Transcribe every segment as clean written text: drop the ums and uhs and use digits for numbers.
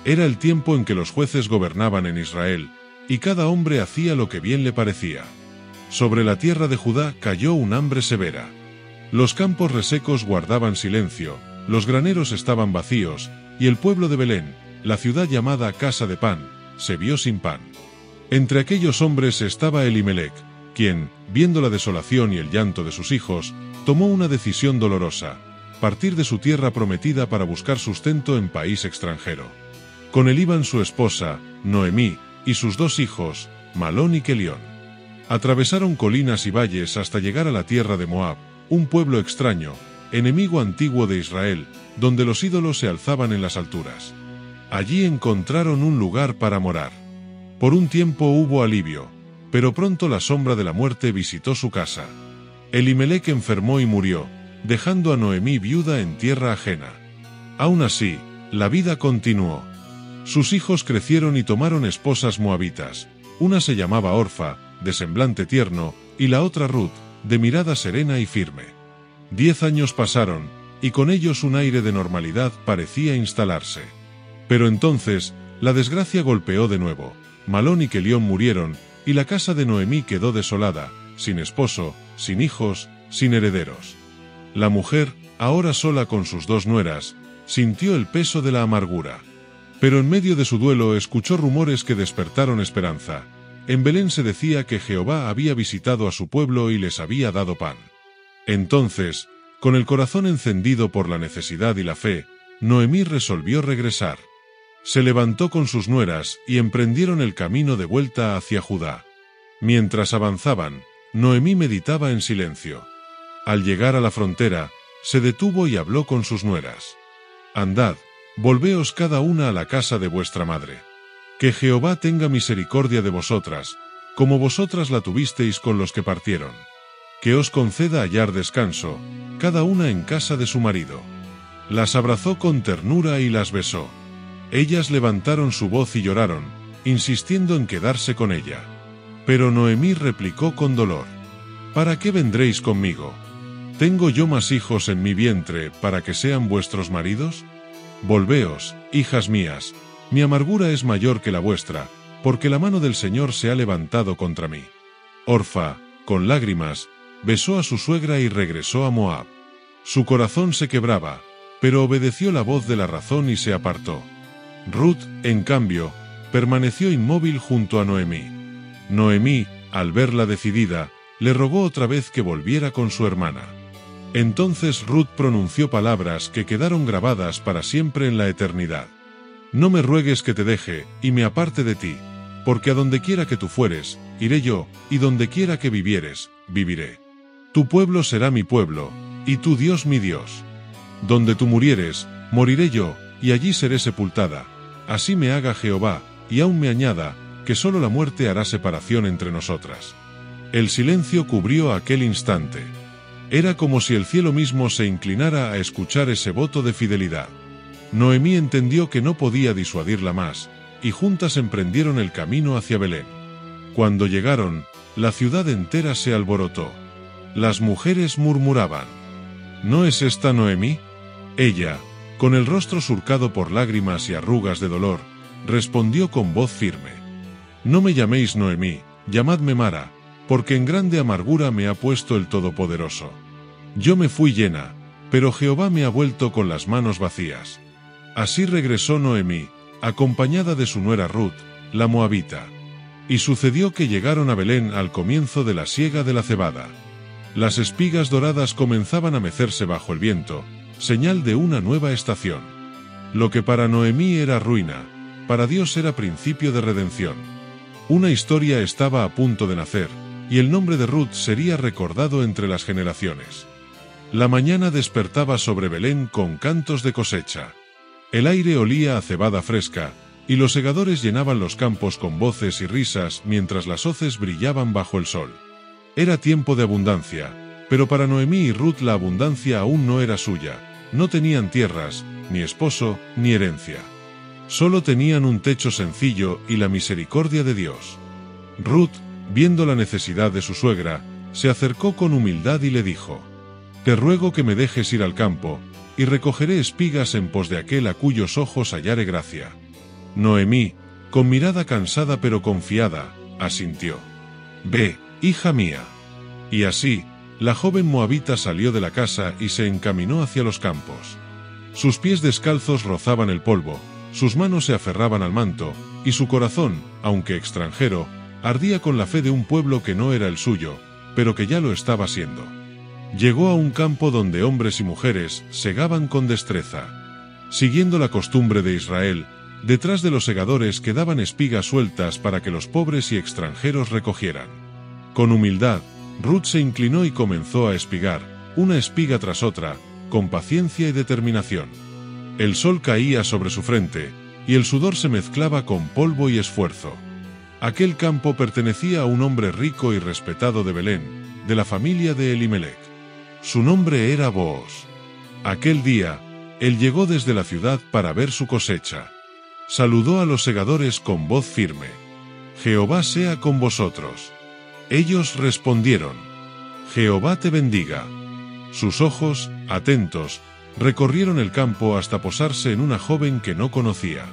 Era el tiempo en que los jueces gobernaban en Israel, y cada hombre hacía lo que bien le parecía. Sobre la tierra de Judá cayó un hambre severa. Los campos resecos guardaban silencio, los graneros estaban vacíos, y el pueblo de Belén, la ciudad llamada Casa de Pan, se vio sin pan. Entre aquellos hombres estaba Elimelec, quien, viendo la desolación y el llanto de sus hijos, tomó una decisión dolorosa: partir de su tierra prometida para buscar sustento en país extranjero. Con él iban su esposa, Noemí, y sus 2 hijos, Malón y Kelión. Atravesaron colinas y valles hasta llegar a la tierra de Moab, un pueblo extraño, enemigo antiguo de Israel, donde los ídolos se alzaban en las alturas. Allí encontraron un lugar para morar. Por un tiempo hubo alivio, pero pronto la sombra de la muerte visitó su casa. Elimelec enfermó y murió, dejando a Noemí viuda en tierra ajena. Aún así, la vida continuó. Sus hijos crecieron y tomaron esposas moabitas. Una se llamaba Orfa, de semblante tierno, y la otra Ruth, de mirada serena y firme. 10 años pasaron, y con ellos un aire de normalidad parecía instalarse. Pero entonces, la desgracia golpeó de nuevo. Malón y Kelión murieron, y la casa de Noemí quedó desolada, sin esposo, sin hijos, sin herederos. La mujer, ahora sola con sus 2 nueras, sintió el peso de la amargura. Pero en medio de su duelo escuchó rumores que despertaron esperanza. En Belén se decía que Jehová había visitado a su pueblo y les había dado pan. Entonces, con el corazón encendido por la necesidad y la fe, Noemí resolvió regresar. Se levantó con sus nueras y emprendieron el camino de vuelta hacia Judá. Mientras avanzaban, Noemí meditaba en silencio. Al llegar a la frontera, se detuvo y habló con sus nueras. «Andad, volveos cada una a la casa de vuestra madre. Que Jehová tenga misericordia de vosotras, como vosotras la tuvisteis con los que partieron. Que os conceda hallar descanso, cada una en casa de su marido». Las abrazó con ternura y las besó. Ellas levantaron su voz y lloraron, insistiendo en quedarse con ella. Pero Noemí replicó con dolor: «¿Para qué vendréis conmigo? ¿Tengo yo más hijos en mi vientre para que sean vuestros maridos? Volveos, hijas mías, mi amargura es mayor que la vuestra, porque la mano del Señor se ha levantado contra mí». Orfa, con lágrimas, besó a su suegra y regresó a Moab. Su corazón se quebraba, pero obedeció la voz de la razón y se apartó. Ruth, en cambio, permaneció inmóvil junto a Noemí. Noemí, al verla decidida, le rogó otra vez que volviera con su hermana. Entonces Ruth pronunció palabras que quedaron grabadas para siempre en la eternidad. «No me ruegues que te deje, y me aparte de ti, porque a donde quiera que tú fueres, iré yo, y donde quiera que vivieres, viviré. Tu pueblo será mi pueblo, y tu Dios mi Dios. Donde tú murieres, moriré yo, y allí seré sepultada. Así me haga Jehová, y aún me añada, que solo la muerte hará separación entre nosotras». El silencio cubrió aquel instante. Era como si el cielo mismo se inclinara a escuchar ese voto de fidelidad. Noemí entendió que no podía disuadirla más, y juntas emprendieron el camino hacia Belén. Cuando llegaron, la ciudad entera se alborotó. Las mujeres murmuraban: «¿No es esta Noemí?». Ella, con el rostro surcado por lágrimas y arrugas de dolor, respondió con voz firme: «No me llaméis Noemí, llamadme Mara, porque en grande amargura me ha puesto el Todopoderoso. Yo me fui llena, pero Jehová me ha vuelto con las manos vacías». Así regresó Noemí, acompañada de su nuera Ruth, la moabita. Y sucedió que llegaron a Belén al comienzo de la siega de la cebada. Las espigas doradas comenzaban a mecerse bajo el viento, señal de una nueva estación. Lo que para Noemí era ruina, para Dios era principio de redención. Una historia estaba a punto de nacer, y el nombre de Ruth sería recordado entre las generaciones. La mañana despertaba sobre Belén con cantos de cosecha. El aire olía a cebada fresca, y los segadores llenaban los campos con voces y risas mientras las hoces brillaban bajo el sol. Era tiempo de abundancia, pero para Noemí y Ruth la abundancia aún no era suya. No tenían tierras, ni esposo, ni herencia. Solo tenían un techo sencillo y la misericordia de Dios. Ruth, viendo la necesidad de su suegra, se acercó con humildad y le dijo: «Te ruego que me dejes ir al campo, y recogeré espigas en pos de aquel a cuyos ojos hallare gracia». Noemí, con mirada cansada pero confiada, asintió. Ve, hija mía. Y así, la joven moabita salió de la casa y se encaminó hacia los campos. Sus pies descalzos rozaban el polvo, sus manos se aferraban al manto, y su corazón, aunque extranjero, ardía con la fe de un pueblo que no era el suyo, pero que ya lo estaba siendo. Llegó a un campo donde hombres y mujeres segaban con destreza. Siguiendo la costumbre de Israel, detrás de los segadores quedaban espigas sueltas para que los pobres y extranjeros recogieran. Con humildad, Ruth se inclinó y comenzó a espigar, una espiga tras otra, con paciencia y determinación. El sol caía sobre su frente, y el sudor se mezclaba con polvo y esfuerzo. Aquel campo pertenecía a un hombre rico y respetado de Belén, de la familia de Elimelec. Su nombre era Booz. Aquel día, él llegó desde la ciudad para ver su cosecha. Saludó a los segadores con voz firme. Jehová sea con vosotros. Ellos respondieron. Jehová te bendiga. Sus ojos, atentos, recorrieron el campo hasta posarse en una joven que no conocía.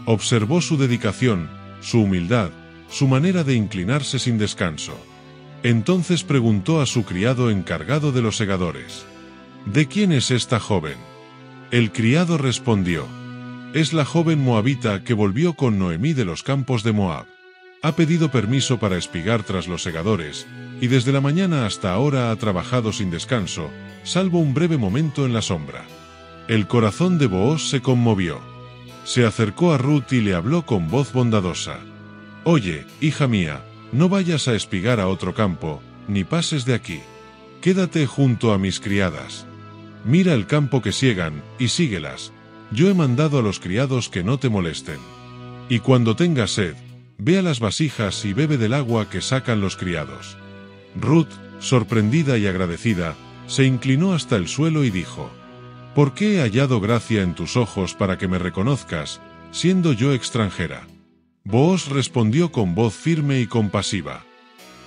Observó su dedicación, su humildad, su manera de inclinarse sin descanso. Entonces preguntó a su criado encargado de los segadores. ¿De quién es esta joven? El criado respondió. Es la joven moabita que volvió con Noemí de los campos de Moab. Ha pedido permiso para espigar tras los segadores, y desde la mañana hasta ahora ha trabajado sin descanso, salvo un breve momento en la sombra. El corazón de Booz se conmovió. Se acercó a Ruth y le habló con voz bondadosa. Oye, hija mía, no vayas a espigar a otro campo, ni pases de aquí. Quédate junto a mis criadas. Mira el campo que siegan, y síguelas. Yo he mandado a los criados que no te molesten. Y cuando tengas sed, ve a las vasijas y bebe del agua que sacan los criados. Ruth, sorprendida y agradecida, se inclinó hasta el suelo y dijo, ¿por qué he hallado gracia en tus ojos para que me reconozcas, siendo yo extranjera? Booz respondió con voz firme y compasiva.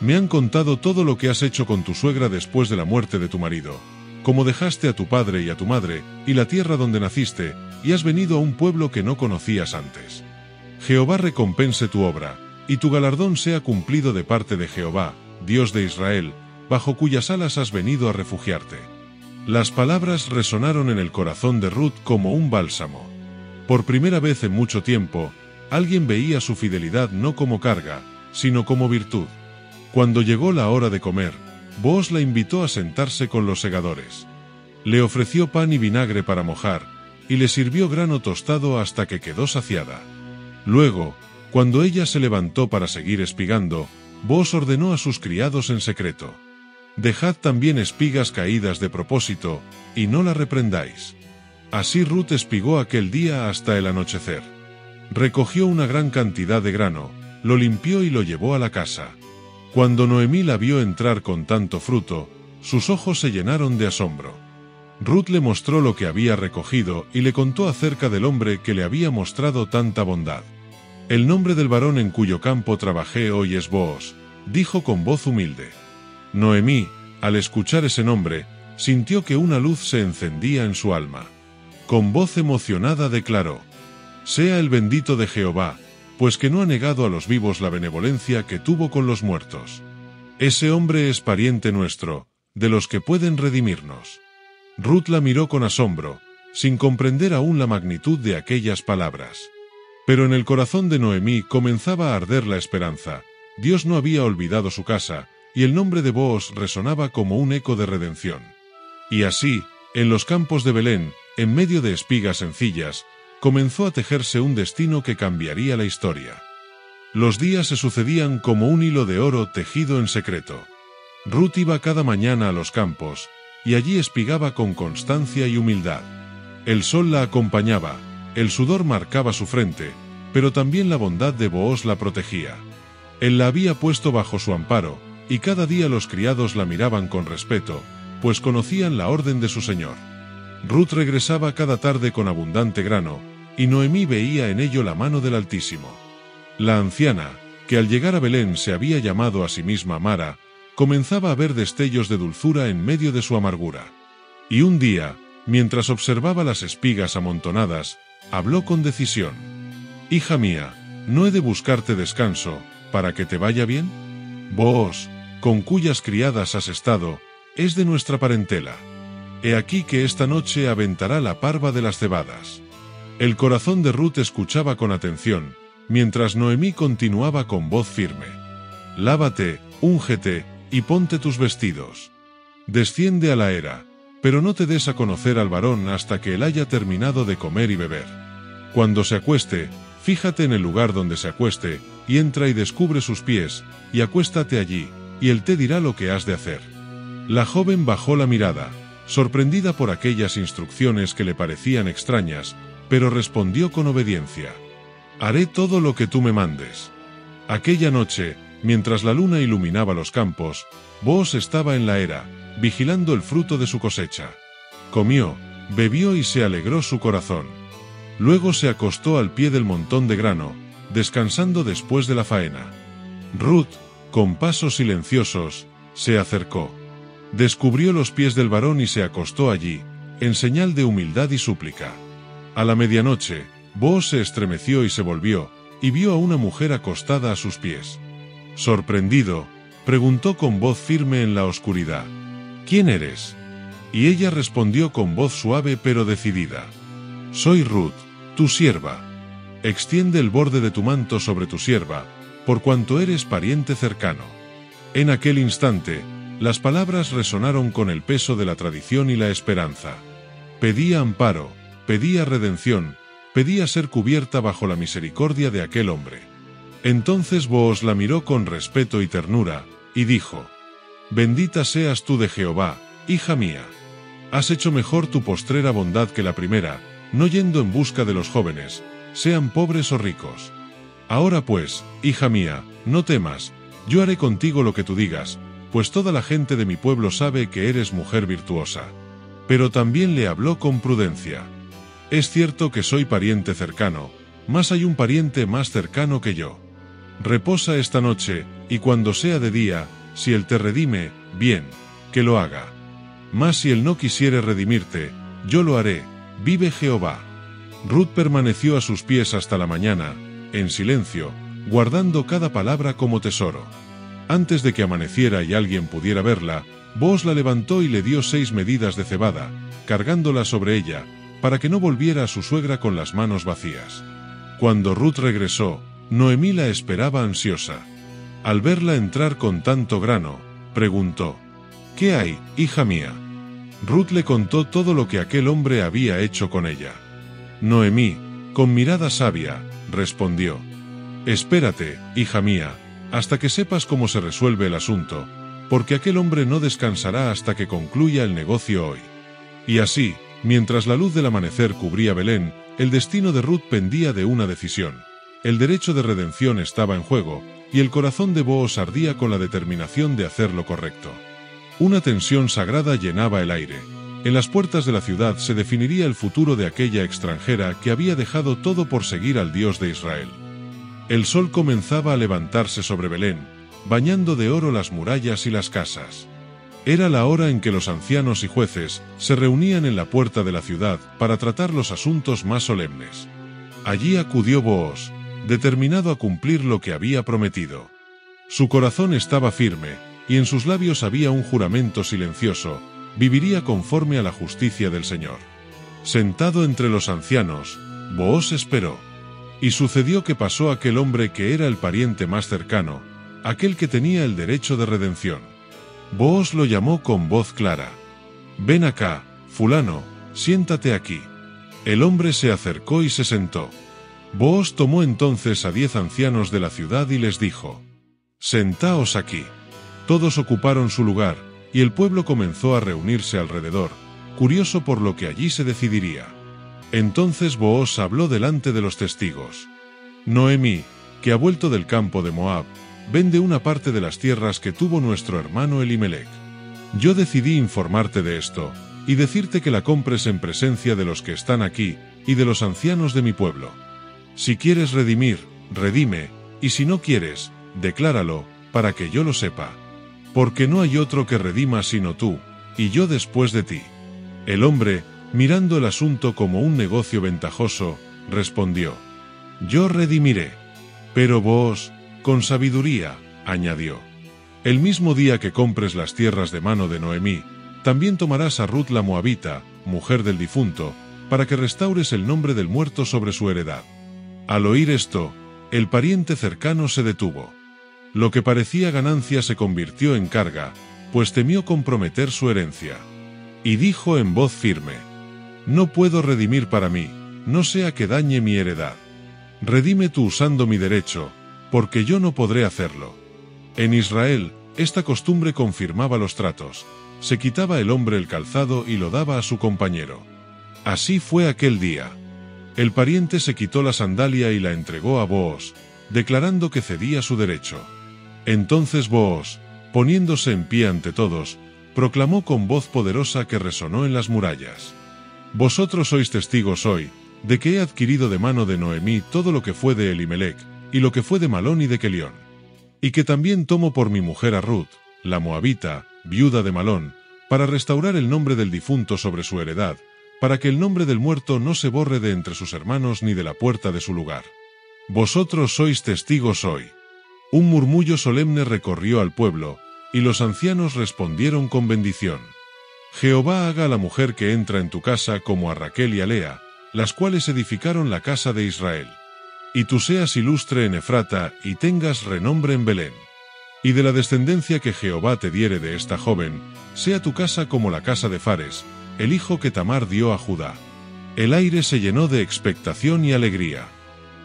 Me han contado todo lo que has hecho con tu suegra después de la muerte de tu marido, cómo dejaste a tu padre y a tu madre, y la tierra donde naciste, y has venido a un pueblo que no conocías antes. Jehová recompense tu obra, y tu galardón sea cumplido de parte de Jehová, Dios de Israel, bajo cuyas alas has venido a refugiarte. Las palabras resonaron en el corazón de Ruth como un bálsamo. Por primera vez en mucho tiempo, alguien veía su fidelidad no como carga, sino como virtud. Cuando llegó la hora de comer, Booz la invitó a sentarse con los segadores. Le ofreció pan y vinagre para mojar, y le sirvió grano tostado hasta que quedó saciada. Luego, cuando ella se levantó para seguir espigando, Booz ordenó a sus criados en secreto. Dejad también espigas caídas de propósito, y no la reprendáis. Así Ruth espigó aquel día hasta el anochecer. Recogió una gran cantidad de grano, lo limpió y lo llevó a la casa. Cuando Noemí la vio entrar con tanto fruto, sus ojos se llenaron de asombro. Ruth le mostró lo que había recogido y le contó acerca del hombre que le había mostrado tanta bondad. El nombre del varón en cuyo campo trabajé hoy es Booz, dijo con voz humilde. Noemí, al escuchar ese nombre, sintió que una luz se encendía en su alma. Con voz emocionada declaró, «Sea el bendito de Jehová, pues que no ha negado a los vivos la benevolencia que tuvo con los muertos. Ese hombre es pariente nuestro, de los que pueden redimirnos». Ruth la miró con asombro, sin comprender aún la magnitud de aquellas palabras. Pero en el corazón de Noemí comenzaba a arder la esperanza. Dios no había olvidado su casa, y el nombre de Booz resonaba como un eco de redención. Y así, en los campos de Belén, en medio de espigas sencillas, comenzó a tejerse un destino que cambiaría la historia. Los días se sucedían como un hilo de oro tejido en secreto. Ruth iba cada mañana a los campos, y allí espigaba con constancia y humildad. El sol la acompañaba, el sudor marcaba su frente, pero también la bondad de Booz la protegía. Él la había puesto bajo su amparo, y cada día los criados la miraban con respeto, pues conocían la orden de su señor. Ruth regresaba cada tarde con abundante grano, y Noemí veía en ello la mano del Altísimo. La anciana, que al llegar a Belén se había llamado a sí misma Mara, comenzaba a ver destellos de dulzura en medio de su amargura. Y un día, mientras observaba las espigas amontonadas, habló con decisión. Hija mía, ¿no he de buscarte descanso, para que te vaya bien? Booz, con cuyas criadas has estado, es de nuestra parentela. He aquí que esta noche aventará la parva de las cebadas. El corazón de Ruth escuchaba con atención, mientras Noemí continuaba con voz firme. Lávate, úngete, y ponte tus vestidos. Desciende a la era, pero no te des a conocer al varón hasta que él haya terminado de comer y beber. Cuando se acueste, fíjate en el lugar donde se acueste, y entra y descubre sus pies, y acuéstate allí, y él te dirá lo que has de hacer. La joven bajó la mirada, sorprendida por aquellas instrucciones que le parecían extrañas, pero respondió con obediencia. Haré todo lo que tú me mandes. Aquella noche, mientras la luna iluminaba los campos, Booz estaba en la era, vigilando el fruto de su cosecha. Comió, bebió y se alegró su corazón. Luego se acostó al pie del montón de grano, descansando después de la faena. Ruth, con pasos silenciosos, se acercó. Descubrió los pies del varón y se acostó allí, en señal de humildad y súplica. A la medianoche, Booz se estremeció y se volvió, y vio a una mujer acostada a sus pies. Sorprendido, preguntó con voz firme en la oscuridad: ¿Quién eres? Y ella respondió con voz suave pero decidida: Soy Ruth, tu sierva. Extiende el borde de tu manto sobre tu sierva, por cuanto eres pariente cercano. En aquel instante, las palabras resonaron con el peso de la tradición y la esperanza. Pedía amparo, pedía redención, pedía ser cubierta bajo la misericordia de aquel hombre. Entonces Booz la miró con respeto y ternura, y dijo: Bendita seas tú de Jehová, hija mía. Has hecho mejor tu postrera bondad que la primera, no yendo en busca de los jóvenes, sean pobres o ricos. Ahora pues, hija mía, no temas, yo haré contigo lo que tú digas, pues toda la gente de mi pueblo sabe que eres mujer virtuosa. Pero también le habló con prudencia. Es cierto que soy pariente cercano, mas hay un pariente más cercano que yo. Reposa esta noche, y cuando sea de día, si él te redime, bien, que lo haga. Mas si él no quisiere redimirte, yo lo haré, vive Jehová. Ruth permaneció a sus pies hasta la mañana, en silencio, guardando cada palabra como tesoro. Antes de que amaneciera y alguien pudiera verla, Booz la levantó y le dio 6 medidas de cebada, cargándola sobre ella, para que no volviera a su suegra con las manos vacías. Cuando Ruth regresó, Noemí la esperaba ansiosa. Al verla entrar con tanto grano, preguntó: ¿Qué hay, hija mía? Ruth le contó todo lo que aquel hombre había hecho con ella. Noemí, con mirada sabia, respondió: Espérate, hija mía, hasta que sepas cómo se resuelve el asunto, porque aquel hombre no descansará hasta que concluya el negocio hoy. Y así, mientras la luz del amanecer cubría Belén, el destino de Ruth pendía de una decisión. El derecho de redención estaba en juego, y el corazón de Booz ardía con la determinación de hacer lo correcto. Una tensión sagrada llenaba el aire. En las puertas de la ciudad se definiría el futuro de aquella extranjera que había dejado todo por seguir al Dios de Israel. El sol comenzaba a levantarse sobre Belén, bañando de oro las murallas y las casas. Era la hora en que los ancianos y jueces se reunían en la puerta de la ciudad para tratar los asuntos más solemnes. Allí acudió Booz, determinado a cumplir lo que había prometido. Su corazón estaba firme, y en sus labios había un juramento silencioso: viviría conforme a la justicia del Señor. Sentado entre los ancianos, Booz esperó. Y sucedió que pasó aquel hombre que era el pariente más cercano, aquel que tenía el derecho de redención. Booz lo llamó con voz clara: Ven acá, fulano, siéntate aquí. El hombre se acercó y se sentó. Booz tomó entonces a 10 ancianos de la ciudad y les dijo: Sentaos aquí. Todos ocuparon su lugar, y el pueblo comenzó a reunirse alrededor, curioso por lo que allí se decidiría. Entonces Booz habló delante de los testigos: Noemí, que ha vuelto del campo de Moab, vende una parte de las tierras que tuvo nuestro hermano Elimelec. Yo decidí informarte de esto, y decirte que la compres en presencia de los que están aquí, y de los ancianos de mi pueblo. Si quieres redimir, redime, y si no quieres, decláralo, para que yo lo sepa. Porque no hay otro que redima sino tú, y yo después de ti. El hombre, mirando el asunto como un negocio ventajoso, respondió: yo redimiré. Pero Booz, con sabiduría, añadió: el mismo día que compres las tierras de mano de Noemí, también tomarás a Ruth la Moabita, mujer del difunto, para que restaures el nombre del muerto sobre su heredad. Al oír esto, el pariente cercano se detuvo. Lo que parecía ganancia se convirtió en carga, pues temió comprometer su herencia. Y dijo en voz firme: no puedo redimir para mí, no sea que dañe mi heredad. Redime tú usando mi derecho, porque yo no podré hacerlo. En Israel, esta costumbre confirmaba los tratos: se quitaba el hombre el calzado y lo daba a su compañero. Así fue aquel día. El pariente se quitó la sandalia y la entregó a Booz, declarando que cedía su derecho. Entonces Booz, poniéndose en pie ante todos, proclamó con voz poderosa que resonó en las murallas: vosotros sois testigos hoy, de que he adquirido de mano de Noemí todo lo que fue de Elimelec, y lo que fue de Malón y de Kelión. Y que también tomo por mi mujer a Ruth, la Moabita, viuda de Malón, para restaurar el nombre del difunto sobre su heredad, para que el nombre del muerto no se borre de entre sus hermanos ni de la puerta de su lugar. Vosotros sois testigos hoy. Un murmullo solemne recorrió al pueblo, y los ancianos respondieron con bendición. Jehová haga a la mujer que entra en tu casa como a Raquel y a Lea, las cuales edificaron la casa de Israel. Y tú seas ilustre en Efrata y tengas renombre en Belén. Y de la descendencia que Jehová te diere de esta joven, sea tu casa como la casa de Fares, el hijo que Tamar dio a Judá. El aire se llenó de expectación y alegría.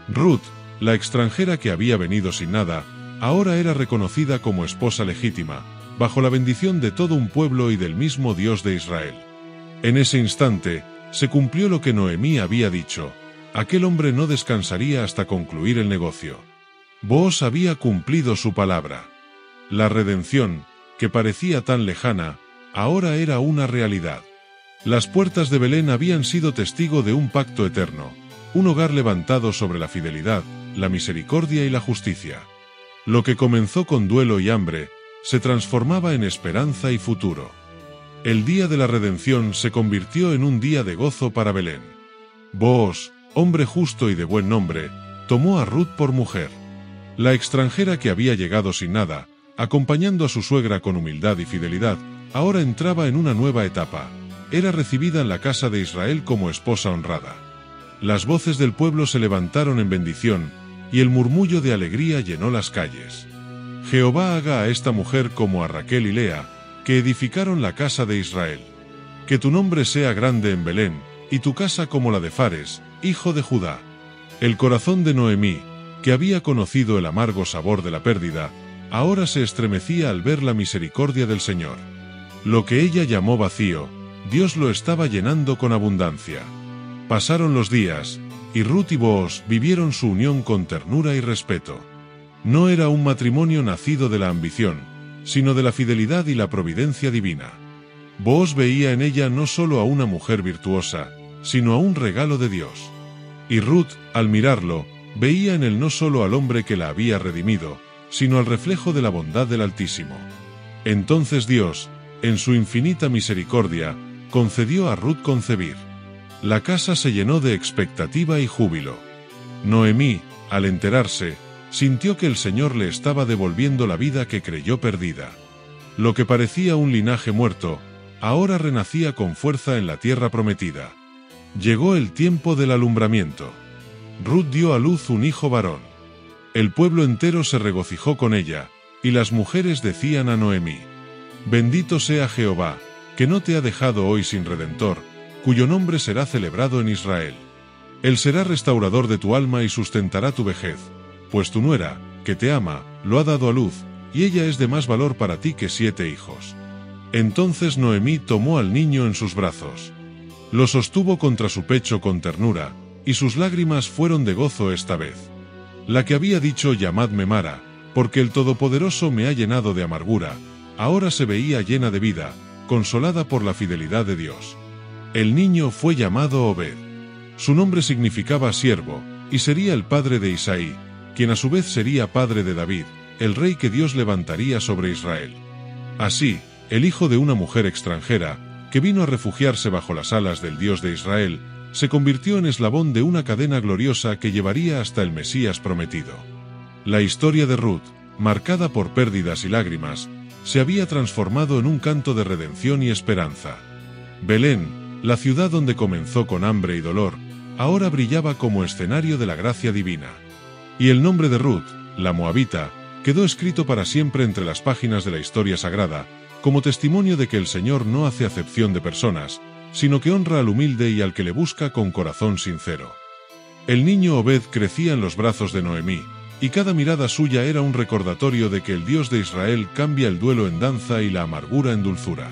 Ruth, la extranjera que había venido sin nada, ahora era reconocida como esposa legítima, bajo la bendición de todo un pueblo y del mismo Dios de Israel. En ese instante, se cumplió lo que Noemí había dicho: aquel hombre no descansaría hasta concluir el negocio. Booz había cumplido su palabra. La redención, que parecía tan lejana, ahora era una realidad. Las puertas de Belén habían sido testigo de un pacto eterno, un hogar levantado sobre la fidelidad, la misericordia y la justicia. Lo que comenzó con duelo y hambre, se transformaba en esperanza y futuro. El día de la redención se convirtió en un día de gozo para Belén. Booz, hombre justo y de buen nombre, tomó a Ruth por mujer. La extranjera que había llegado sin nada, acompañando a su suegra con humildad y fidelidad, ahora entraba en una nueva etapa. Era recibida en la casa de Israel como esposa honrada. Las voces del pueblo se levantaron en bendición, y el murmullo de alegría llenó las calles. Jehová haga a esta mujer como a Raquel y Lea, que edificaron la casa de Israel. Que tu nombre sea grande en Belén, y tu casa como la de Fares, hijo de Judá. El corazón de Noemí, que había conocido el amargo sabor de la pérdida, ahora se estremecía al ver la misericordia del Señor. Lo que ella llamó vacío, Dios lo estaba llenando con abundancia. Pasaron los días, y Ruth y Booz vivieron su unión con ternura y respeto. No era un matrimonio nacido de la ambición, sino de la fidelidad y la providencia divina. Booz veía en ella no solo a una mujer virtuosa, sino a un regalo de Dios. Y Ruth, al mirarlo, veía en él no solo al hombre que la había redimido, sino al reflejo de la bondad del Altísimo. Entonces Dios, en su infinita misericordia, concedió a Ruth concebir. La casa se llenó de expectativa y júbilo. Noemí, al enterarse, sintió que el Señor le estaba devolviendo la vida que creyó perdida. Lo que parecía un linaje muerto, ahora renacía con fuerza en la tierra prometida. Llegó el tiempo del alumbramiento. Ruth dio a luz un hijo varón. El pueblo entero se regocijó con ella, y las mujeres decían a Noemí: bendito sea Jehová, que no te ha dejado hoy sin redentor, cuyo nombre será celebrado en Israel. Él será restaurador de tu alma y sustentará tu vejez, pues tu nuera, que te ama, lo ha dado a luz, y ella es de más valor para ti que 7 hijos. Entonces Noemí tomó al niño en sus brazos. Lo sostuvo contra su pecho con ternura, y sus lágrimas fueron de gozo esta vez. La que había dicho llamadme Mara, porque el Todopoderoso me ha llenado de amargura, ahora se veía llena de vida, consolada por la fidelidad de Dios. El niño fue llamado Obed. Su nombre significaba siervo, y sería el padre de Isaí, quien a su vez sería padre de David, el rey que Dios levantaría sobre Israel. Así, el hijo de una mujer extranjera, que vino a refugiarse bajo las alas del Dios de Israel, se convirtió en eslabón de una cadena gloriosa que llevaría hasta el Mesías prometido. La historia de Ruth, marcada por pérdidas y lágrimas, se había transformado en un canto de redención y esperanza. Belén, la ciudad donde comenzó con hambre y dolor, ahora brillaba como escenario de la gracia divina. Y el nombre de Ruth, la moabita, quedó escrito para siempre entre las páginas de la historia sagrada, como testimonio de que el Señor no hace acepción de personas, sino que honra al humilde y al que le busca con corazón sincero. El niño Obed crecía en los brazos de Noemí, y cada mirada suya era un recordatorio de que el Dios de Israel cambia el duelo en danza y la amargura en dulzura.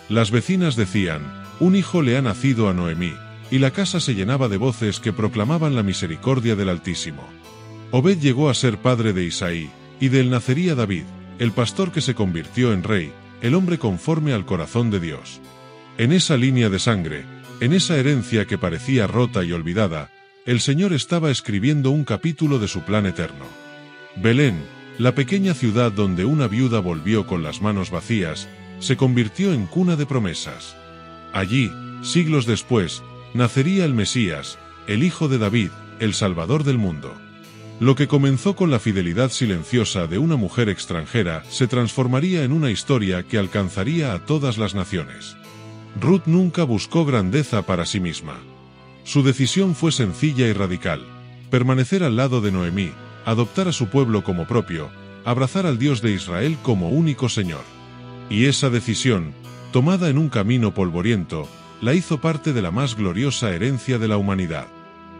Las vecinas decían: un hijo le ha nacido a Noemí, y la casa se llenaba de voces que proclamaban la misericordia del Altísimo. Obed llegó a ser padre de Isaí, y de él nacería David, el pastor que se convirtió en rey, el hombre conforme al corazón de Dios. En esa línea de sangre, en esa herencia que parecía rota y olvidada, el Señor estaba escribiendo un capítulo de su plan eterno. Belén, la pequeña ciudad donde una viuda volvió con las manos vacías, se convirtió en cuna de promesas. Allí, siglos después, nacería el Mesías, el Hijo de David, el Salvador del mundo. Lo que comenzó con la fidelidad silenciosa de una mujer extranjera se transformaría en una historia que alcanzaría a todas las naciones. Ruth nunca buscó grandeza para sí misma. Su decisión fue sencilla y radical: permanecer al lado de Noemí, adoptar a su pueblo como propio, abrazar al Dios de Israel como único Señor. Y esa decisión, tomada en un camino polvoriento, la hizo parte de la más gloriosa herencia de la humanidad.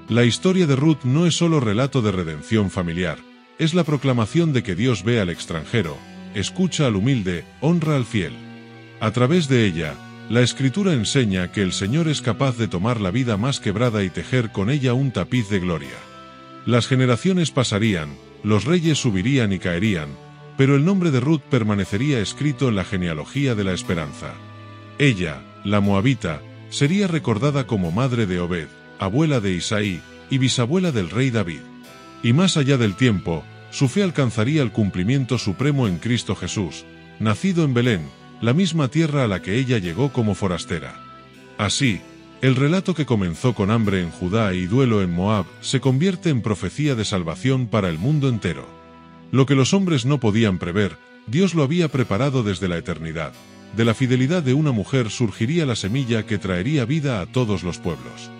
La historia de Ruth no es solo relato de redención familiar, es la proclamación de que Dios ve al extranjero, escucha al humilde, honra al fiel. A través de ella, la Escritura enseña que el Señor es capaz de tomar la vida más quebrada y tejer con ella un tapiz de gloria. Las generaciones pasarían, los reyes subirían y caerían, pero el nombre de Ruth permanecería escrito en la genealogía de la esperanza. Ella, la moabita, sería recordada como madre de Obed, abuela de Isaí, y bisabuela del rey David. Y más allá del tiempo, su fe alcanzaría el cumplimiento supremo en Cristo Jesús, nacido en Belén, la misma tierra a la que ella llegó como forastera. Así, el relato que comenzó con hambre en Judá y duelo en Moab se convierte en profecía de salvación para el mundo entero. Lo que los hombres no podían prever, Dios lo había preparado desde la eternidad. De la fidelidad de una mujer surgiría la semilla que traería vida a todos los pueblos.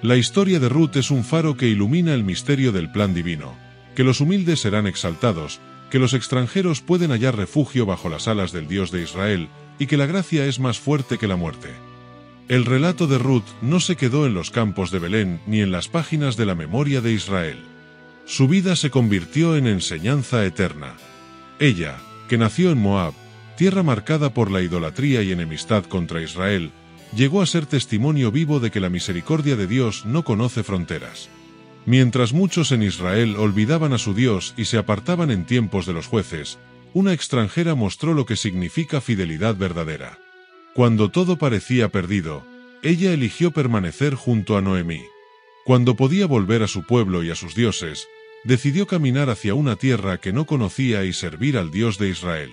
La historia de Ruth es un faro que ilumina el misterio del plan divino, que los humildes serán exaltados, que los extranjeros pueden hallar refugio bajo las alas del Dios de Israel, y que la gracia es más fuerte que la muerte. El relato de Ruth no se quedó en los campos de Belén ni en las páginas de la memoria de Israel. Su vida se convirtió en enseñanza eterna. Ella, que nació en Moab, tierra marcada por la idolatría y enemistad contra Israel, llegó a ser testimonio vivo de que la misericordia de Dios no conoce fronteras. Mientras muchos en Israel olvidaban a su Dios y se apartaban en tiempos de los jueces, una extranjera mostró lo que significa fidelidad verdadera. Cuando todo parecía perdido, ella eligió permanecer junto a Noemí. Cuando podía volver a su pueblo y a sus dioses, decidió caminar hacia una tierra que no conocía y servir al Dios de Israel.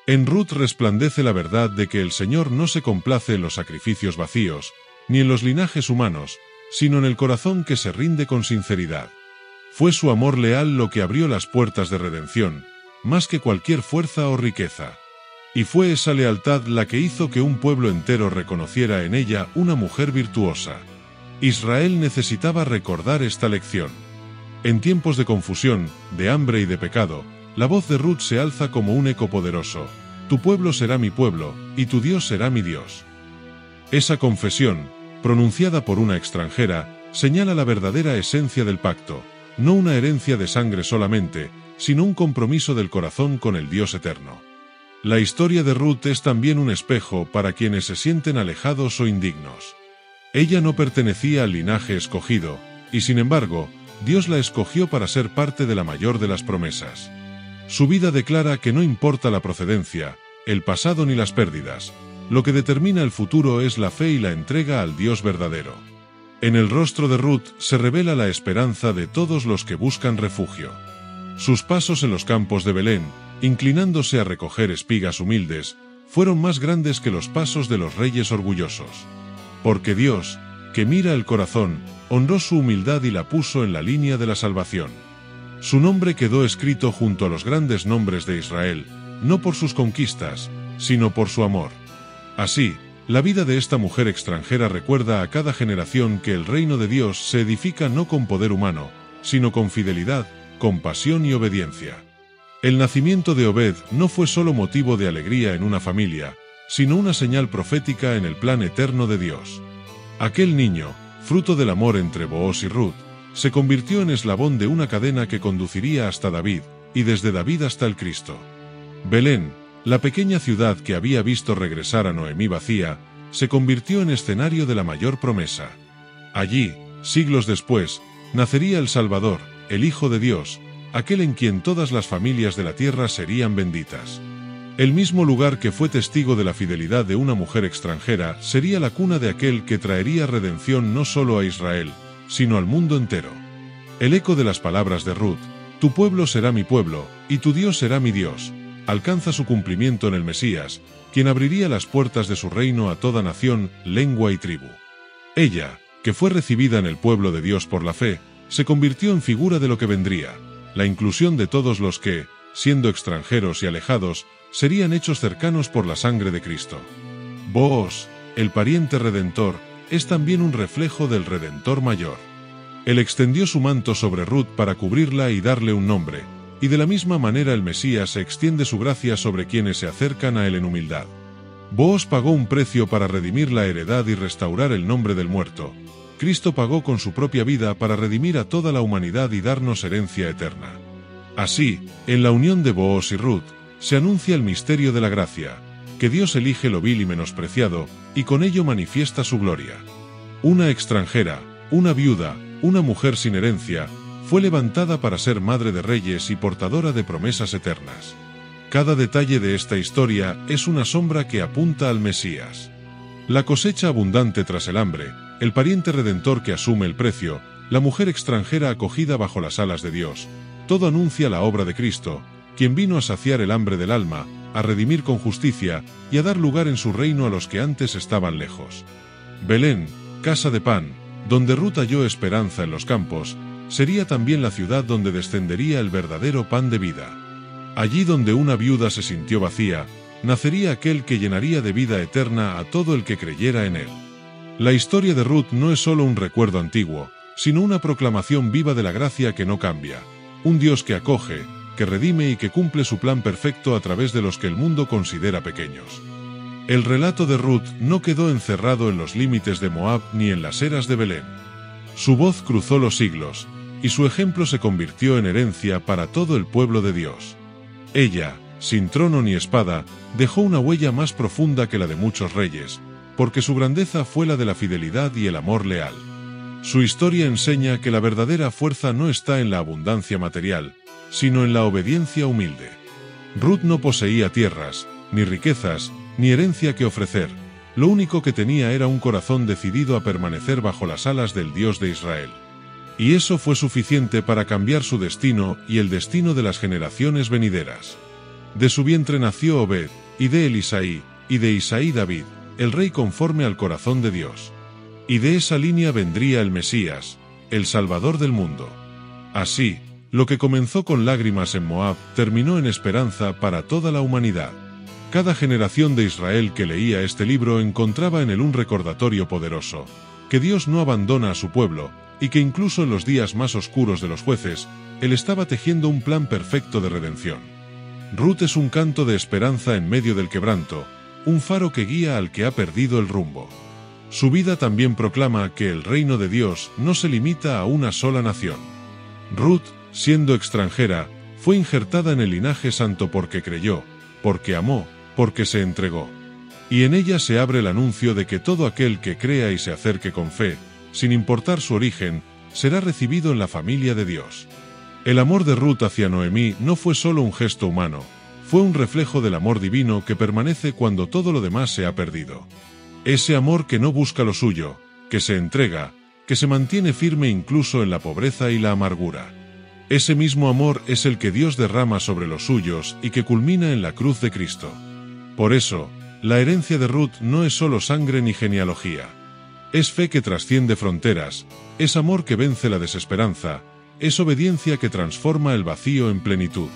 En Ruth resplandece la verdad de que el Señor no se complace en los sacrificios vacíos, ni en los linajes humanos, sino en el corazón que se rinde con sinceridad. Fue su amor leal lo que abrió las puertas de redención, más que cualquier fuerza o riqueza. Y fue esa lealtad la que hizo que un pueblo entero reconociera en ella una mujer virtuosa. Israel necesitaba recordar esta lección. En tiempos de confusión, de hambre y de pecado, la voz de Ruth se alza como un eco poderoso: tu pueblo será mi pueblo, y tu Dios será mi Dios. Esa confesión, pronunciada por una extranjera, señala la verdadera esencia del pacto, no una herencia de sangre solamente, sino un compromiso del corazón con el Dios eterno. La historia de Ruth es también un espejo para quienes se sienten alejados o indignos. Ella no pertenecía al linaje escogido, y sin embargo, Dios la escogió para ser parte de la mayor de las promesas. Su vida declara que no importa la procedencia, el pasado ni las pérdidas, lo que determina el futuro es la fe y la entrega al Dios verdadero. En el rostro de Ruth se revela la esperanza de todos los que buscan refugio. Sus pasos en los campos de Belén, inclinándose a recoger espigas humildes, fueron más grandes que los pasos de los reyes orgullosos. Porque Dios, que mira el corazón, honró su humildad y la puso en la línea de la salvación. Su nombre quedó escrito junto a los grandes nombres de Israel, no por sus conquistas, sino por su amor. Así, la vida de esta mujer extranjera recuerda a cada generación que el reino de Dios se edifica no con poder humano, sino con fidelidad, compasión y obediencia. El nacimiento de Obed no fue solo motivo de alegría en una familia, sino una señal profética en el plan eterno de Dios. Aquel niño, fruto del amor entre Booz y Ruth, se convirtió en eslabón de una cadena que conduciría hasta David, y desde David hasta el Cristo. Belén, la pequeña ciudad que había visto regresar a Noemí vacía, se convirtió en escenario de la mayor promesa. Allí, siglos después, nacería el Salvador, el Hijo de Dios, aquel en quien todas las familias de la tierra serían benditas. El mismo lugar que fue testigo de la fidelidad de una mujer extranjera sería la cuna de aquel que traería redención no solo a Israel, sino al mundo entero. El eco de las palabras de Ruth, «Tu pueblo será mi pueblo, y tu Dios será mi Dios», alcanza su cumplimiento en el Mesías, quien abriría las puertas de su reino a toda nación, lengua y tribu. Ella, que fue recibida en el pueblo de Dios por la fe, se convirtió en figura de lo que vendría, la inclusión de todos los que, siendo extranjeros y alejados, serían hechos cercanos por la sangre de Cristo. Booz, el pariente redentor, es también un reflejo del Redentor mayor. Él extendió su manto sobre Ruth para cubrirla y darle un nombre, y de la misma manera el Mesías extiende su gracia sobre quienes se acercan a él en humildad. Booz pagó un precio para redimir la heredad y restaurar el nombre del muerto. Cristo pagó con su propia vida para redimir a toda la humanidad y darnos herencia eterna. Así, en la unión de Booz y Ruth, se anuncia el misterio de la gracia, que Dios elige lo vil y menospreciado, y con ello manifiesta su gloria. Una extranjera, una viuda, una mujer sin herencia, fue levantada para ser madre de reyes y portadora de promesas eternas. Cada detalle de esta historia es una sombra que apunta al Mesías. La cosecha abundante tras el hambre, el pariente redentor que asume el precio, la mujer extranjera acogida bajo las alas de Dios, todo anuncia la obra de Cristo, quien vino a saciar el hambre del alma, a redimir con justicia y a dar lugar en su reino a los que antes estaban lejos. Belén, casa de pan, donde Ruth halló esperanza en los campos, sería también la ciudad donde descendería el verdadero pan de vida. Allí donde una viuda se sintió vacía, nacería aquel que llenaría de vida eterna a todo el que creyera en él. La historia de Ruth no es solo un recuerdo antiguo, sino una proclamación viva de la gracia que no cambia, un Dios que acoge, que redime y que cumple su plan perfecto a través de los que el mundo considera pequeños. El relato de Ruth no quedó encerrado en los límites de Moab ni en las eras de Belén. Su voz cruzó los siglos, y su ejemplo se convirtió en herencia para todo el pueblo de Dios. Ella, sin trono ni espada, dejó una huella más profunda que la de muchos reyes, porque su grandeza fue la de la fidelidad y el amor leal. Su historia enseña que la verdadera fuerza no está en la abundancia material, sino en la obediencia humilde. Ruth no poseía tierras, ni riquezas, ni herencia que ofrecer. Lo único que tenía era un corazón decidido a permanecer bajo las alas del Dios de Israel. Y eso fue suficiente para cambiar su destino y el destino de las generaciones venideras. De su vientre nació Obed, y de él Isaí, y de Isaí David, el rey conforme al corazón de Dios. Y de esa línea vendría el Mesías, el Salvador del mundo. Así, lo que comenzó con lágrimas en Moab terminó en esperanza para toda la humanidad. Cada generación de Israel que leía este libro encontraba en él un recordatorio poderoso, que Dios no abandona a su pueblo, y que incluso en los días más oscuros de los jueces, Él estaba tejiendo un plan perfecto de redención. Ruth es un canto de esperanza en medio del quebranto, un faro que guía al que ha perdido el rumbo. Su vida también proclama que el reino de Dios no se limita a una sola nación. Ruth, siendo extranjera, fue injertada en el linaje santo porque creyó, porque amó, porque se entregó. Y en ella se abre el anuncio de que todo aquel que crea y se acerque con fe, sin importar su origen, será recibido en la familia de Dios. El amor de Ruth hacia Noemí no fue solo un gesto humano, fue un reflejo del amor divino que permanece cuando todo lo demás se ha perdido. Ese amor que no busca lo suyo, que se entrega, que se mantiene firme incluso en la pobreza y la amargura. Ese mismo amor es el que Dios derrama sobre los suyos y que culmina en la cruz de Cristo. Por eso, la herencia de Ruth no es solo sangre ni genealogía. Es fe que trasciende fronteras, es amor que vence la desesperanza, es obediencia que transforma el vacío en plenitud.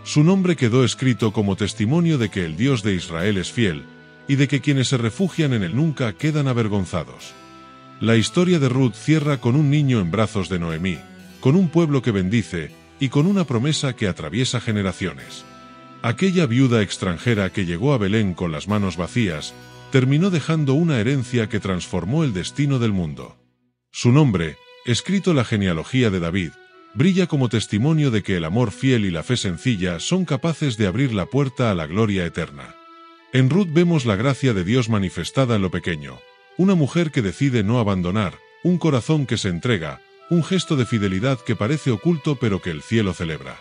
Su nombre quedó escrito como testimonio de que el Dios de Israel es fiel, y de que quienes se refugian en él nunca quedan avergonzados. La historia de Ruth cierra con un niño en brazos de Noemí, con un pueblo que bendice, y con una promesa que atraviesa generaciones. Aquella viuda extranjera que llegó a Belén con las manos vacías, terminó dejando una herencia que transformó el destino del mundo. Su nombre, escrito en la genealogía de David, brilla como testimonio de que el amor fiel y la fe sencilla son capaces de abrir la puerta a la gloria eterna. En Ruth vemos la gracia de Dios manifestada en lo pequeño, una mujer que decide no abandonar, un corazón que se entrega, un gesto de fidelidad que parece oculto pero que el cielo celebra.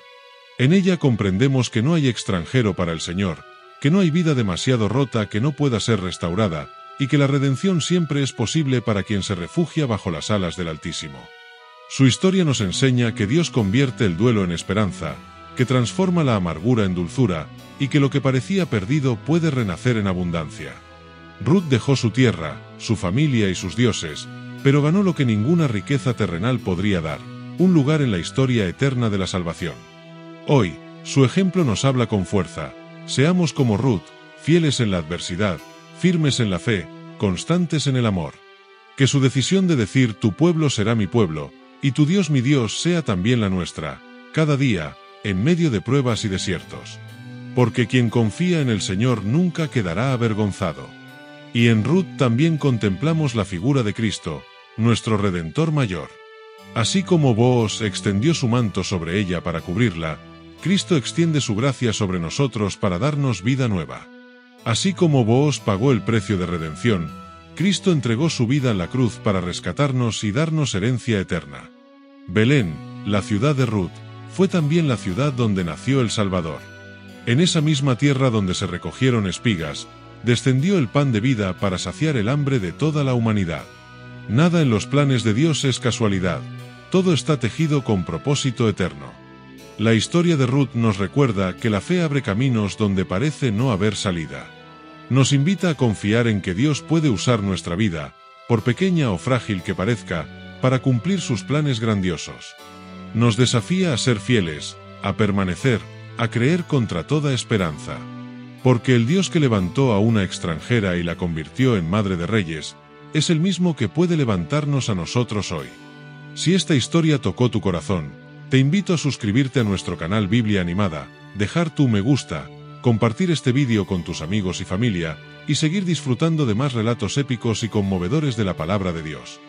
En ella comprendemos que no hay extranjero para el Señor, que no hay vida demasiado rota que no pueda ser restaurada, y que la redención siempre es posible para quien se refugia bajo las alas del Altísimo. Su historia nos enseña que Dios convierte el duelo en esperanza, que transforma la amargura en dulzura, y que lo que parecía perdido puede renacer en abundancia. Ruth dejó su tierra, su familia y sus dioses, pero ganó lo que ninguna riqueza terrenal podría dar, un lugar en la historia eterna de la salvación. Hoy, su ejemplo nos habla con fuerza. Seamos como Ruth, fieles en la adversidad, firmes en la fe, constantes en el amor. Que su decisión de decir tu pueblo será mi pueblo, y tu Dios mi Dios sea también la nuestra, cada día, en medio de pruebas y desiertos. Porque quien confía en el Señor nunca quedará avergonzado. Y en Ruth también contemplamos la figura de Cristo, nuestro Redentor mayor. Así como Booz extendió su manto sobre ella para cubrirla, Cristo extiende su gracia sobre nosotros para darnos vida nueva. Así como Booz pagó el precio de redención, Cristo entregó su vida en la cruz para rescatarnos y darnos herencia eterna. Belén, la ciudad de Ruth, fue también la ciudad donde nació el Salvador. En esa misma tierra donde se recogieron espigas, descendió el pan de vida para saciar el hambre de toda la humanidad. Nada en los planes de Dios es casualidad, todo está tejido con propósito eterno. La historia de Ruth nos recuerda que la fe abre caminos donde parece no haber salida. Nos invita a confiar en que Dios puede usar nuestra vida, por pequeña o frágil que parezca, para cumplir sus planes grandiosos. Nos desafía a ser fieles, a permanecer, a creer contra toda esperanza. Porque el Dios que levantó a una extranjera y la convirtió en Madre de Reyes, es el mismo que puede levantarnos a nosotros hoy. Si esta historia tocó tu corazón, te invito a suscribirte a nuestro canal Biblia Animada, dejar tu me gusta, compartir este vídeo con tus amigos y familia, y seguir disfrutando de más relatos épicos y conmovedores de la palabra de Dios.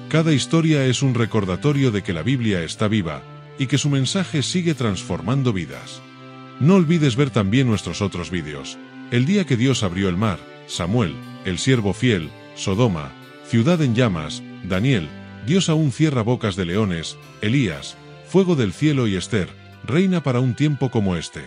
Cada historia es un recordatorio de que la Biblia está viva, y que su mensaje sigue transformando vidas. No olvides ver también nuestros otros vídeos: El día que Dios abrió el mar, Samuel, el siervo fiel, Sodoma, Ciudad en llamas, Daniel, Dios aún cierra bocas de leones, Elías, Fuego del cielo y Esther, reina para un tiempo como este.